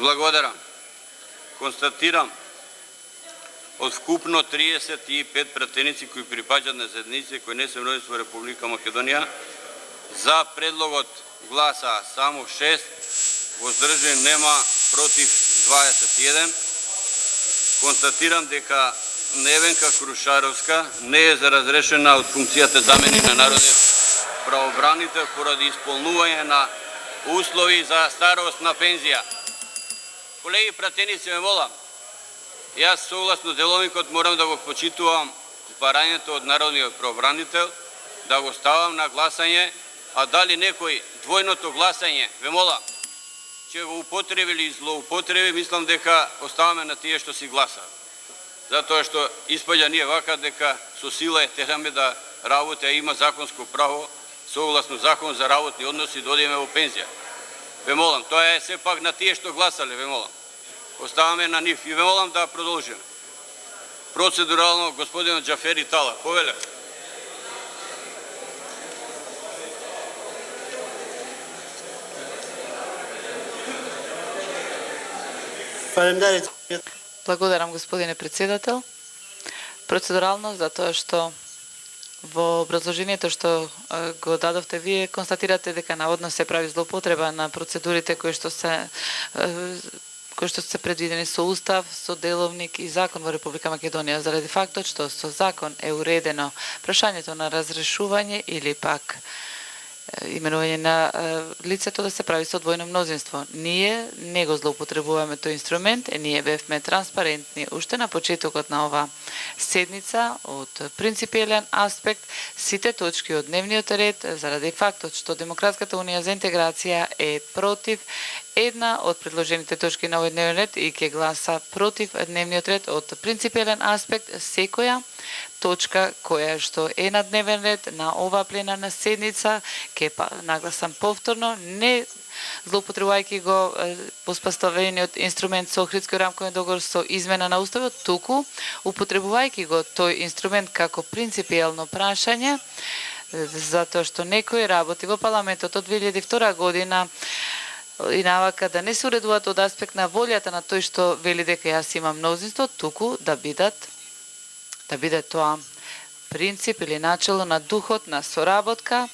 Благодарам. Констатирам од вкупно 35 пратеници кои припаѓаат на заедници кои не се мнозинство во Република Македонија, за предлогот гласа само 6, воздржани нема, против 21. Констатирам дека Невенка Крушаровска не е за разрешена од функцијата заменик на народниот правобранител поради исполнување на услови за старосна пензија. Колеги пратеници, ме молам, јас согласно деловникот морам да го почитувам барањето од народниот правобранител, да го ставам на гласање, а дали некој двојното гласање, ве молам, ќе го употреби или злоупотреби, мислам дека оставаме на тие што си гласаат. Затоа што испаѓа ние вака дека со сила е тераме да работи, а има законско право, согласно закон за работни односи, да одиме во пензија. Ве молам, тоа е сепак на тие што гласале, ве молам. Оставаме на нив и ве молам да продолжиме. Процедурално, господин Џафери Тала, повеле. Благодарам, господине председател. Процедурално, затоа што во образложението што го дадовте вие, констатирате дека наводно се прави злоупотреба на процедурите кои што се предвидени со Устав, со Деловник и Закон во Република Македонија, заради фактот што со закон е уредено прашањето на разрешување или пак именување на лицето да се прави со двојно мнозинство. Ние не го злоупотребуваме тој инструмент, ние бевме транспарентни уште на почетокот на ова седница од принципиелен аспект. Сите точки од дневниот ред, заради фактот што Демократската унија за интеграција е против една од предложените точки на овој дневен ред и ќе гласа против дневниот ред од принципиелен аспект, секоја точка која што е на дневен ред на оваа пленарна седница ќе нагласам повторно, не злоупотребувајќи го воспоставениот инструмент со Охридскиот рамковен договор со измена на уставот, туку употребувајќи го тој инструмент како принципиелно прашање, затоа што некои работи во парламентот од 2002 година и навака да не се уредуваат од аспект на волјата на тој што вели дека јас имам мнозинство, туку да биде тоа принцип или начело на духот на соработка,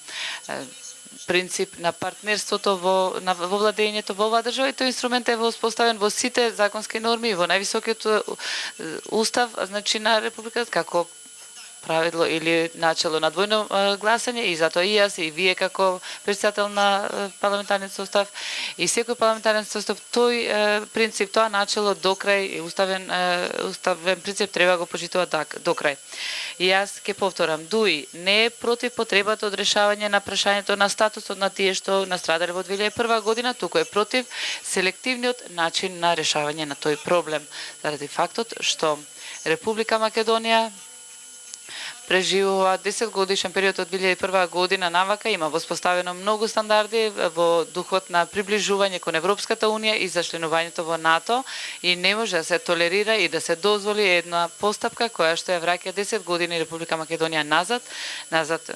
принцип на партнерството во владењето во оваа држава, и тој инструмент е воспоставен во сите законски норми и во највисокиот устав, значи на Републиката, како правило или начело на двојно гласање, и затоа и јас и вие како председател на парламентарниот состав и секој парламентарен состав тој принцип, тоа начело до крај уставен принцип треба го почитува до крај. И јас ќе повторам, ДУИ не е против потребата од решавање на прашањето на статусот на тие што настрадале во 2001 година, туку е против селективниот начин на решавање на тој проблем, заради фактот што Република Македонија преживува 10 годишен период од 2001 година навака, има воспоставено многу стандарди во духот на приближување кон Европската унија и за членувањето во НАТО, и не може да се толерира и да се дозволи една постапка која што ја враќа 10 години Република Македонија назад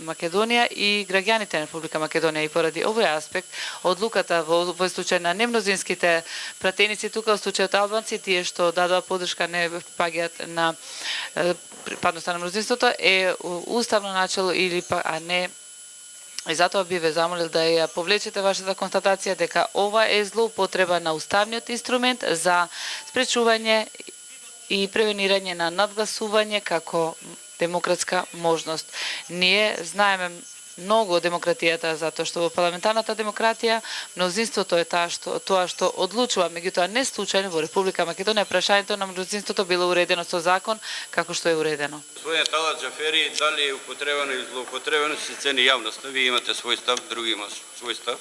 Македонија и граѓаните на Република Македонија. И поради овој аспект, одлуката во случај на немнозинските пратеници тука, во случајот албанци, тие што дадоа поддршка не паѓаат на припадноста на мнозинството, е уставно начело или а не. И затоа би ве замолил да ја повлечете вашата констатација дека ова е злоупотреба на уставниот инструмент за спречување и превенирање на надгласување како демократска можност. Ние знаеме многу од демократијата, затоа што во парламентарната демократија мнозинството е тоа што одлучува, меѓутоа не случајно во Република Македонија прашањето на мнозинството било уредено со закон како што е уредено. Господине Тала Џафери, дали е употребено или злоупотребено се цени јавноста. Вие имате свој став, други има свој став,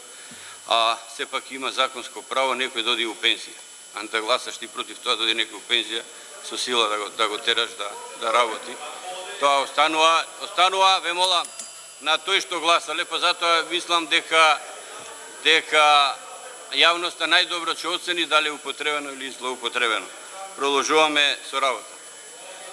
а сепак има законско право некој да оди у пензија. А да гласаш ти против тоа да оди некој у пензија со сила да го тераш да работи. Тоа останува, ве молам, на тој што гласале, па затоа мислам дека јавноста најдобро ќе оцени дали е употребено или злоупотребено. Продолжуваме со работа.